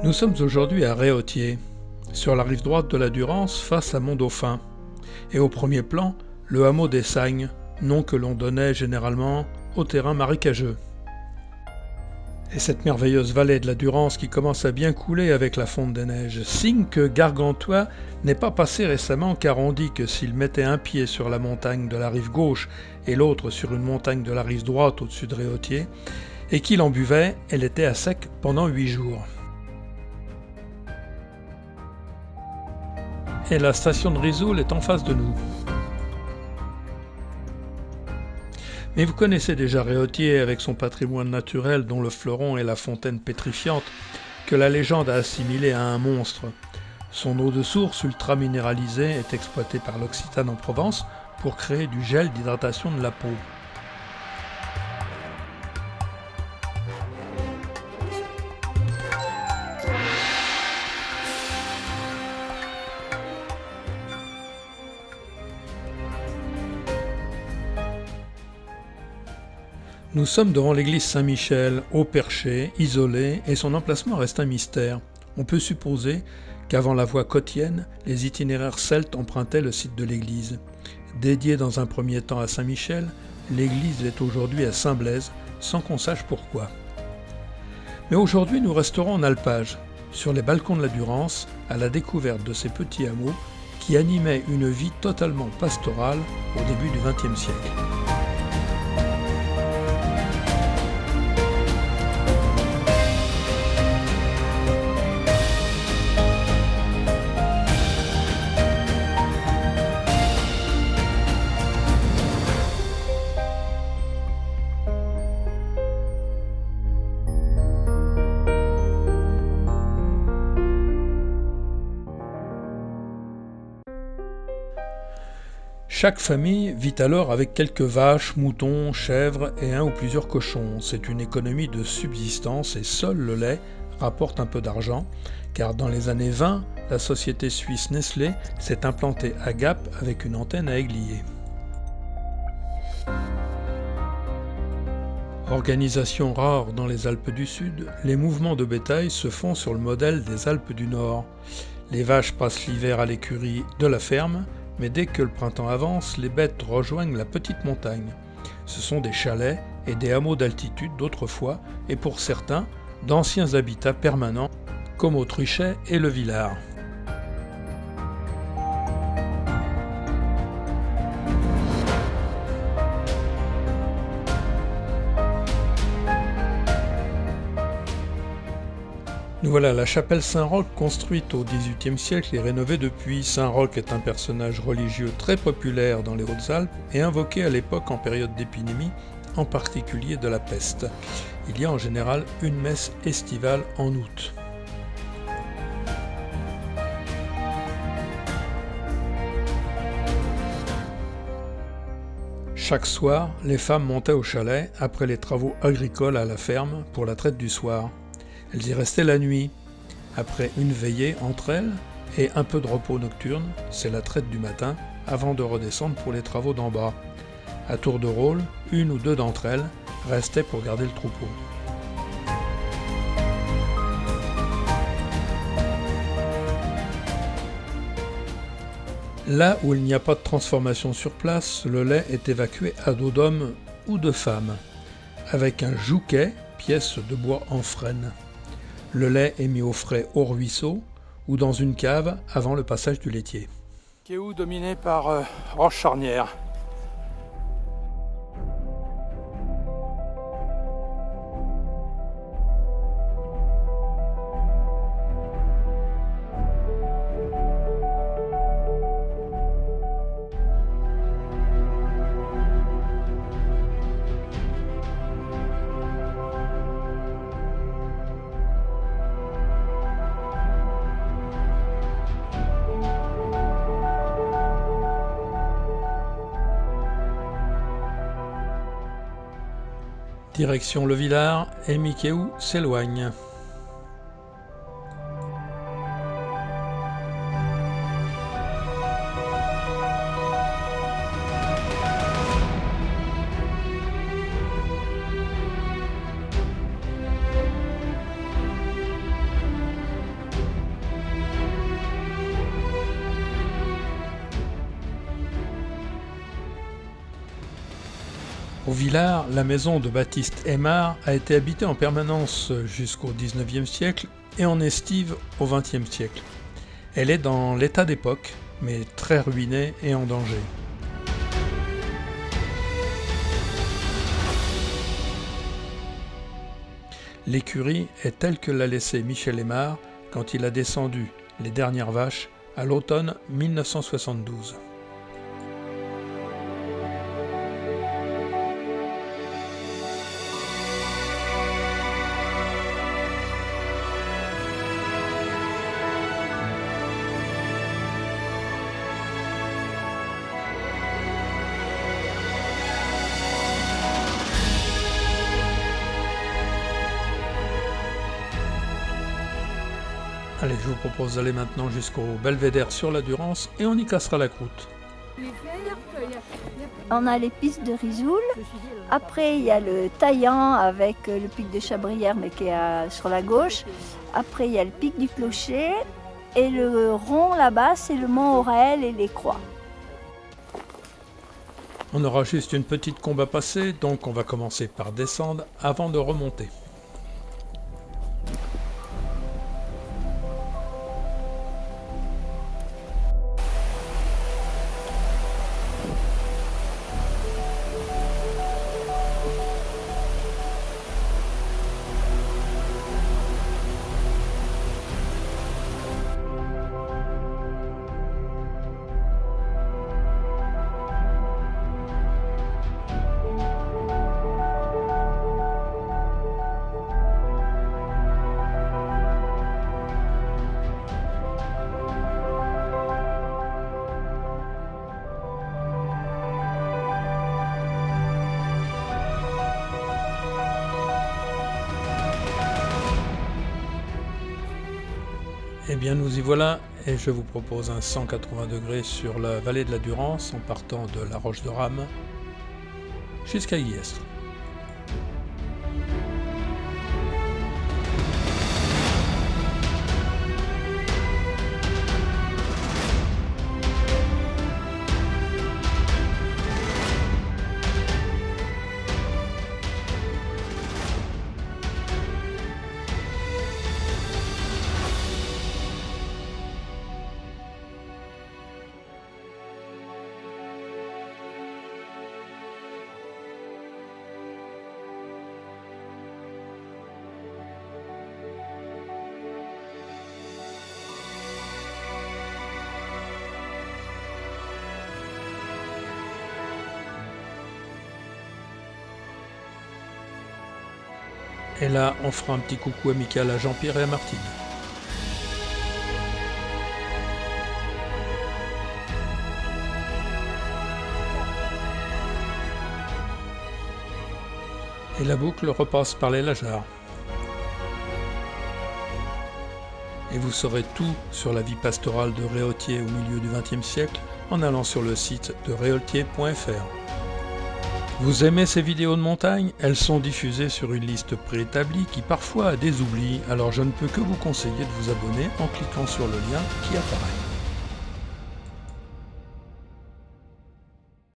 Nous sommes aujourd'hui à Réautier, sur la rive droite de la Durance face à Mont-Dauphin, et au premier plan, le hameau des Sagnes, nom que l'on donnait généralement au terrain marécageux. Et cette merveilleuse vallée de la Durance qui commence à bien couler avec la fonte des neiges, signe que Gargantua n'est pas passé récemment, car on dit que s'il mettait un pied sur la montagne de la rive gauche et l'autre sur une montagne de la rive droite au-dessus de Réautier, et qu'il en buvait, elle était à sec pendant 8 jours. Et la station de Risoul est en face de nous. Mais vous connaissez déjà Réautier avec son patrimoine naturel dont le fleuron est la fontaine pétrifiante que la légende a assimilé à un monstre. Son eau de source ultra minéralisée est exploitée par l'Occitane en Provence pour créer du gel d'hydratation de la peau. Nous sommes devant l'église Saint-Michel, haut perché, isolée, et son emplacement reste un mystère. On peut supposer qu'avant la voie côtienne, les itinéraires celtes empruntaient le site de l'église. Dédiée dans un premier temps à Saint-Michel, l'église est aujourd'hui à Saint-Blaise, sans qu'on sache pourquoi. Mais aujourd'hui, nous resterons en alpage, sur les balcons de la Durance, à la découverte de ces petits hameaux qui animaient une vie totalement pastorale au début du XXe siècle. Chaque famille vit alors avec quelques vaches, moutons, chèvres et un ou plusieurs cochons. C'est une économie de subsistance et seul le lait rapporte un peu d'argent, car dans les années 20, la société suisse Nestlé s'est implantée à Gap avec une antenne à Aiglier. Organisation rare dans les Alpes du Sud, les mouvements de bétail se font sur le modèle des Alpes du Nord. Les vaches passent l'hiver à l'écurie de la ferme, mais dès que le printemps avance, les bêtes rejoignent la petite montagne. Ce sont des chalets et des hameaux d'altitude d'autrefois, et pour certains, d'anciens habitats permanents, comme au Truchet et le Villard. Nous voilà à la chapelle Saint-Roch, construite au XVIIIe siècle et rénovée depuis. Saint-Roch est un personnage religieux très populaire dans les Hautes-Alpes et invoqué à l'époque en période d'épidémie, en particulier de la peste. Il y a en général une messe estivale en août. Chaque soir, les femmes montaient au chalet après les travaux agricoles à la ferme pour la traite du soir. Elles y restaient la nuit. Après une veillée entre elles et un peu de repos nocturne, c'est la traite du matin, avant de redescendre pour les travaux d'en bas. À tour de rôle, une ou deux d'entre elles restaient pour garder le troupeau. Là où il n'y a pas de transformation sur place, le lait est évacué à dos d'homme ou de femme, avec un jouquet, pièce de bois en frêne. Le lait est mis au frais au ruisseau ou dans une cave avant le passage du laitier. Kéou dominé par Roche Charnière. Direction le Villard, et Mikéou s'éloigne. Au Villard, la maison de Baptiste Aymard a été habitée en permanence jusqu'au XIXe siècle et en estive au XXe siècle. Elle est dans l'état d'époque, mais très ruinée et en danger. L'écurie est telle que l'a laissée Michel Aymard quand il a descendu les dernières vaches à l'automne 1972. Allez, je vous propose d'aller maintenant jusqu'au belvédère sur la Durance et on y cassera la croûte. On a les pistes de Risoul. Après, il y a le Taillant avec le pic de Chabrière, mais qui est sur la gauche. Après, il y a le pic du Clocher. Et le rond là-bas, c'est le Mont Aurel et les Croix. On aura juste une petite combe à passer, donc on va commencer par descendre avant de remonter. Eh bien nous y voilà et je vous propose un 180 degrés sur la vallée de la Durance en partant de la Roche de Rame jusqu'à Guillestre. Et là, on fera un petit coucou amical à Jean-Pierre et à Martine. Et la boucle repasse par les Lajards. Et vous saurez tout sur la vie pastorale de Réaultier au milieu du XXe siècle en allant sur le site de réaultier.fr. Vous aimez ces vidéos de montagne? Elles sont diffusées sur une liste préétablie qui parfois a des oublis, alors je ne peux que vous conseiller de vous abonner en cliquant sur le lien qui apparaît.